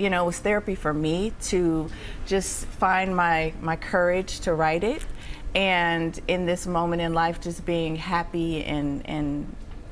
You know, it was therapy for me to just find my courage to write it. And in this moment in life, just being happy and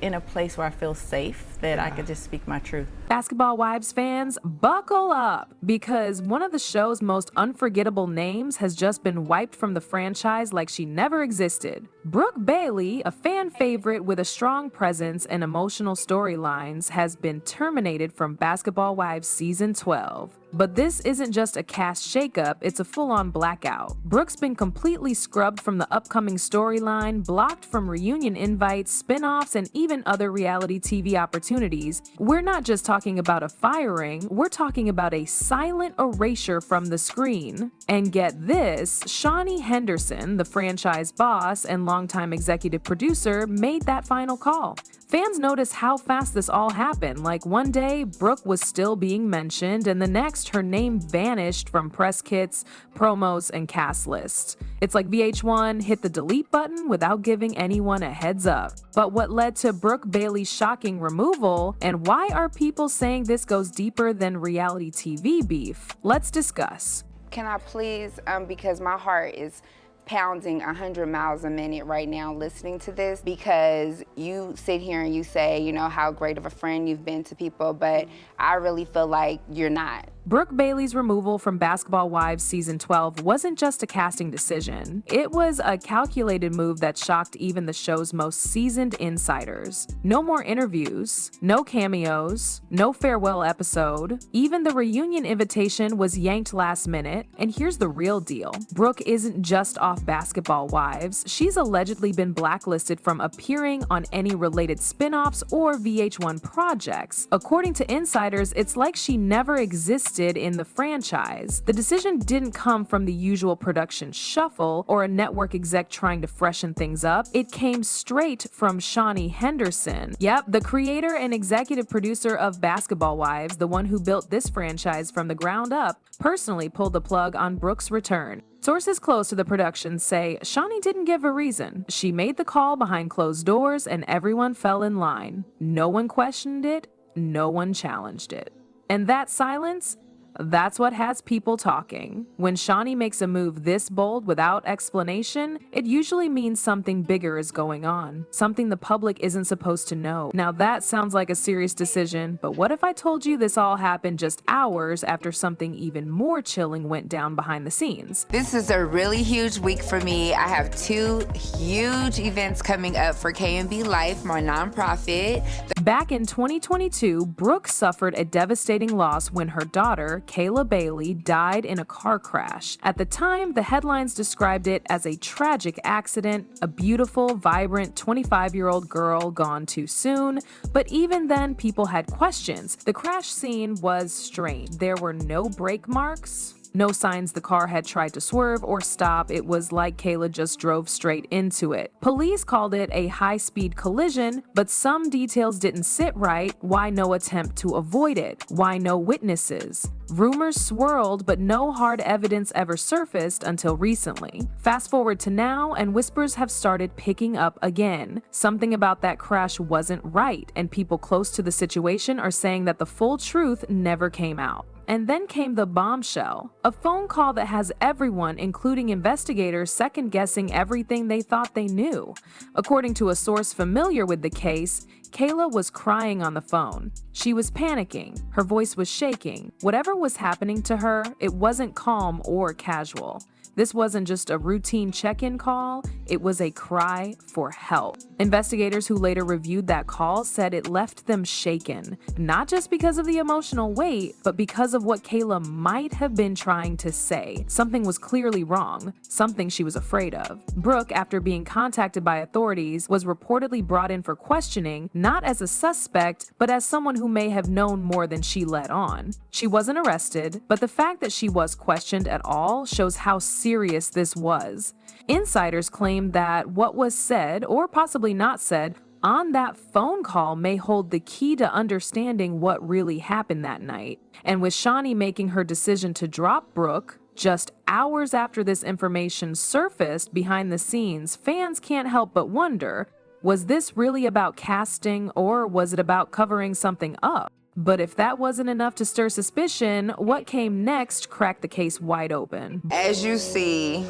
in a place where I feel safe, that I could just speak my truth. Basketball Wives fans, buckle up, because one of the show's most unforgettable names has just been wiped from the franchise like she never existed. Brooke Bailey, a fan favorite with a strong presence and emotional storylines, has been terminated from Basketball Wives Season 12. But this isn't just a cast shakeup, it's a full-on blackout. Brooke's been completely scrubbed from the upcoming storyline, blocked from reunion invites, spin-offs, and even other reality TV opportunities. We're not just talking about a firing, we're talking about a silent erasure from the screen. And get this, Shaunie Henderson, the franchise boss and longtime executive producer, made that final call. Fans noticed how fast this all happened. Like one day, Brooke was still being mentioned, and the next, her name vanished from press kits, promos, and cast lists. It's like VH1 hit the delete button without giving anyone a heads up. But what led to Brooke Bailey's shocking removal, and why are people saying this goes deeper than reality TV beef? Let's discuss. Can I please, because my heart is pounding 100 miles a minute right now listening to this, because you sit here and you say, you know, how great of a friend you've been to people, but I really feel like you're not. Brooke Bailey's removal from Basketball Wives Season 12 wasn't just a casting decision. It was a calculated move that shocked even the show's most seasoned insiders. No more interviews, no cameos, no farewell episode. Even the reunion invitation was yanked last minute. And here's the real deal. Brooke isn't just off Basketball Wives. She's allegedly been blacklisted from appearing on any related spin-offs or VH1 projects. According to insiders, it's like she never existed in the franchise. The decision didn't come from the usual production shuffle or a network exec trying to freshen things up. It came straight from Shaunie Henderson. Yep, the creator and executive producer of Basketball Wives, the one who built this franchise from the ground up, personally pulled the plug on Brooke's return. Sources close to the production say Shaunie didn't give a reason. She made the call behind closed doors and everyone fell in line. No one questioned it, no one challenged it. And that silence? That's what has people talking. When Shaunie makes a move this bold without explanation, it usually means something bigger is going on, something the public isn't supposed to know. Now that sounds like a serious decision, but what if I told you this all happened just hours after something even more chilling went down behind the scenes? This is a really huge week for me. I have 2 huge events coming up for K&B Life, my nonprofit. Back in 2022, Brooke suffered a devastating loss when her daughter, Kayla Bailey, died in a car crash. At the time, the headlines described it as a tragic accident, a beautiful, vibrant 25-year-old girl gone too soon. But even then, people had questions. The crash scene was strange. There were no brake marks, no signs the car had tried to swerve or stop. It was like Kayla just drove straight into it. Police called it a high-speed collision, but some details didn't sit right. Why no attempt to avoid it? Why no witnesses? Rumors swirled, but no hard evidence ever surfaced until recently. Fast forward to now, and whispers have started picking up again. Something about that crash wasn't right, and people close to the situation are saying that the full truth never came out. And then came the bombshell, a phone call that has everyone, including investigators, second-guessing everything they thought they knew. According to a source familiar with the case, Kayla was crying on the phone. She was panicking. Her voice was shaking. Whatever was happening to her, it wasn't calm or casual. This wasn't just a routine check-in call, it was a cry for help. Investigators who later reviewed that call said it left them shaken, not just because of the emotional weight, but because of what Kayla might have been trying to say. Something was clearly wrong, something she was afraid of. Brooke, after being contacted by authorities, was reportedly brought in for questioning, not as a suspect, but as someone who may have known more than she let on. She wasn't arrested, but the fact that she was questioned at all shows how serious this was. Insiders claim that what was said, or possibly not said, on that phone call may hold the key to understanding what really happened that night. And with Shaunie making her decision to drop Brooke just hours after this information surfaced behind the scenes, fans can't help but wonder, was this really about casting, or was it about covering something up? But if that wasn't enough to stir suspicion, what came next cracked the case wide open. As you see,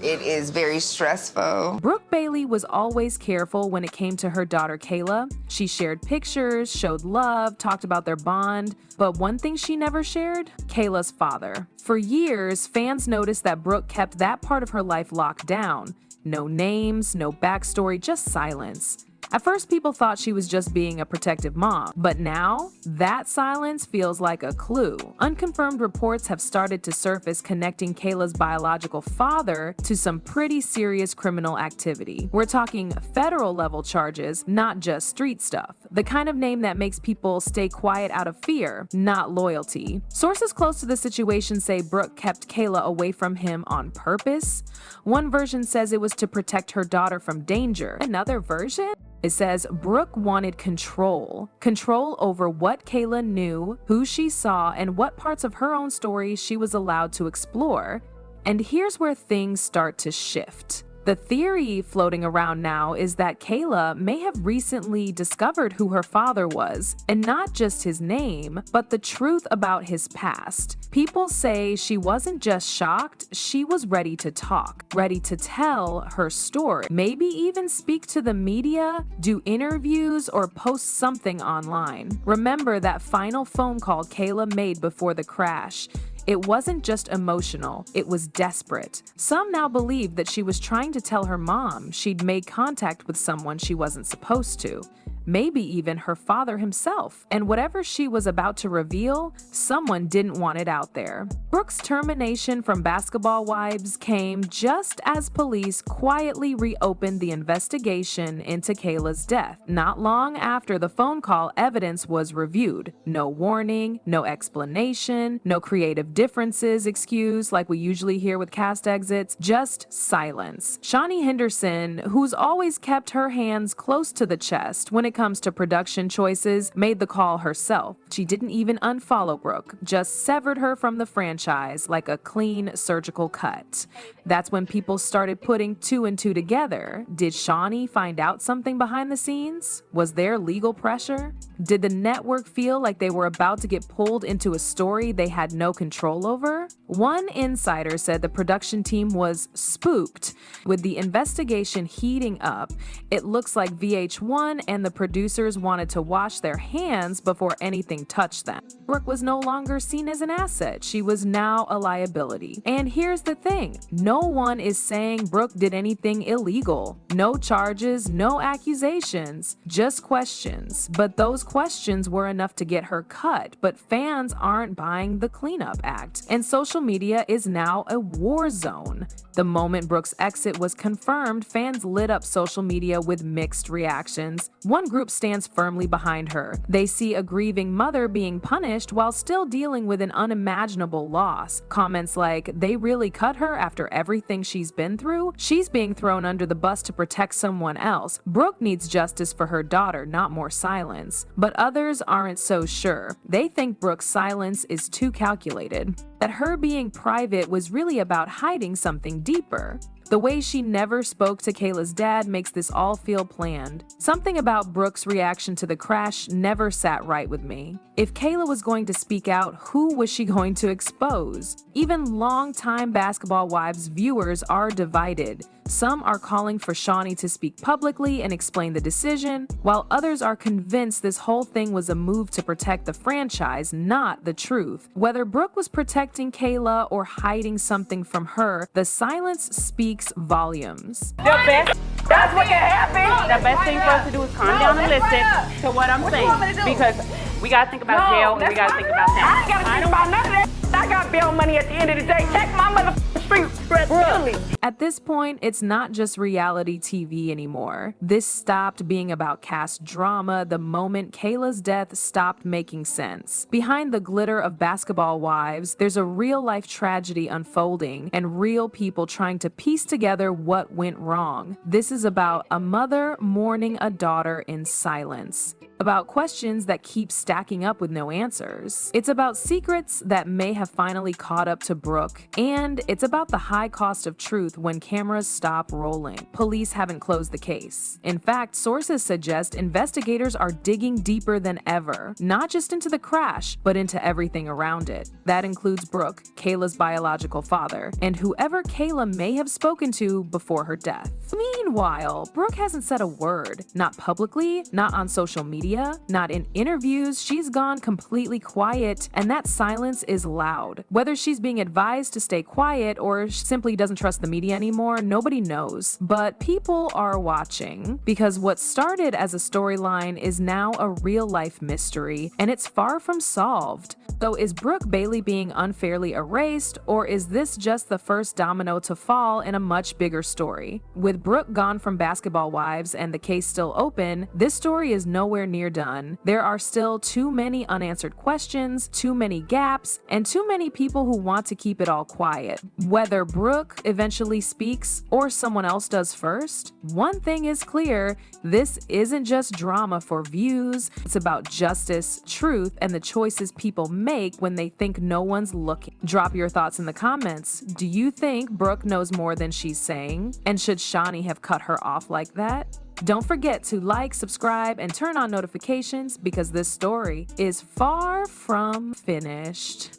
it is very stressful. Brooke Bailey was always careful when it came to her daughter Kayla. She shared pictures, showed love, talked about their bond. But one thing she never shared? Kayla's father. For years, fans noticed that Brooke kept that part of her life locked down. No names, no backstory, just silence. At first, people thought she was just being a protective mom, but now, that silence feels like a clue. Unconfirmed reports have started to surface connecting Kayla's biological father to some pretty serious criminal activity. We're talking federal-level charges, not just street stuff. The kind of name that makes people stay quiet out of fear, not loyalty. Sources close to the situation say Brooke kept Kayla away from him on purpose. One version says it was to protect her daughter from danger. Another version? It says Brooke wanted control. Control over what Kayla knew, who she saw, and what parts of her own story she was allowed to explore. And here's where things start to shift. The theory floating around now is that Kayla may have recently discovered who her father was, and not just his name, but the truth about his past. People say she wasn't just shocked, she was ready to talk, ready to tell her story, maybe even speak to the media, do interviews, or post something online. Remember that final phone call Kayla made before the crash. It wasn't just emotional, it was desperate. Some now believe that she was trying to tell her mom she'd made contact with someone she wasn't supposed to. Maybe even her father himself. And whatever she was about to reveal, someone didn't want it out there. Brooke's termination from Basketball Wives came just as police quietly reopened the investigation into Kayla's death. Not long after the phone call, evidence was reviewed. No warning, no explanation, no creative differences excused like we usually hear with cast exits, just silence. Shaunie Henderson, who's always kept her hands close to the chest when it comes to production choices, made the call herself. She didn't even unfollow Brooke, just severed her from the franchise like a clean surgical cut. That's when people started putting two and two together. Did Shaunie find out something behind the scenes? Was there legal pressure? Did the network feel like they were about to get pulled into a story they had no control over? One insider said the production team was spooked. With the investigation heating up, it looks like VH1 and the producers wanted to wash their hands before anything touched them. Brooke was no longer seen as an asset. She was now a liability. And here's the thing. No one is saying Brooke did anything illegal. No charges, no accusations, just questions. But those questions were enough to get her cut. But fans aren't buying the cleanup act. And social media is now a war zone. The moment Brooke's exit was confirmed, fans lit up social media with mixed reactions. One group stands firmly behind her. They see a grieving mother being punished while still dealing with an unimaginable loss. Comments like, "They really cut her after everything she's been through? She's being thrown under the bus to protect someone else. Brooke needs justice for her daughter, not more silence." But others aren't so sure. They think Brooke's silence is too calculated. That her being private was really about hiding something deeper. The way she never spoke to Kayla's dad makes this all feel planned. Something about Brooke's reaction to the crash never sat right with me. If Kayla was going to speak out, who was she going to expose? Even longtime Basketball Wives viewers are divided. Some are calling for Shaunie to speak publicly and explain the decision, while others are convinced this whole thing was a move to protect the franchise, not the truth. Whether Brooke was protecting Kayla or hiding something from her, the silence speaks volumes. That's what can happen. The best thing for us to do is calm down and listen to what I'm saying. Because we gotta think about jail and we gotta think about that. I ain't gotta think about none of that. I got bail money at the end of the day. Check my motherfucking street. Really. At this point, it's not just reality TV anymore. This stopped being about cast drama the moment Kayla's death stopped making sense. Behind the glitter of Basketball Wives, there's a real-life tragedy unfolding and real people trying to piece together what went wrong. This is about a mother mourning a daughter in silence. about questions that keep stacking up with no answers. It's about secrets that may have finally caught up to Brooke, and it's about the high cost of truth when cameras stop rolling. Police haven't closed the case. In fact, sources suggest investigators are digging deeper than ever, not just into the crash, but into everything around it. That includes Brooke, Kayla's biological father, and whoever Kayla may have spoken to before her death. Meanwhile, Brooke hasn't said a word, not publicly, not on social media, not in interviews. She's gone completely quiet, and that silence is loud. Whether she's being advised to stay quiet or simply doesn't trust the media anymore, nobody knows. But people are watching, because what started as a storyline is now a real-life mystery, and it's far from solved. So is Brooke Bailey being unfairly erased, or is this just the first domino to fall in a much bigger story? With Brooke gone from Basketball Wives and the case still open, this story is nowhere near done. There are still too many unanswered questions, too many gaps, and too many people who want to keep it all quiet. Whether Brooke eventually speaks or someone else does first, one thing is clear: this isn't just drama for views. It's about justice, truth, and the choices people make when they think no one's looking. Drop your thoughts in the comments. Do you think Brooke knows more than she's saying? And should Shaunie have cut her off like that? Don't forget to like, subscribe, and turn on notifications, because this story is far from finished.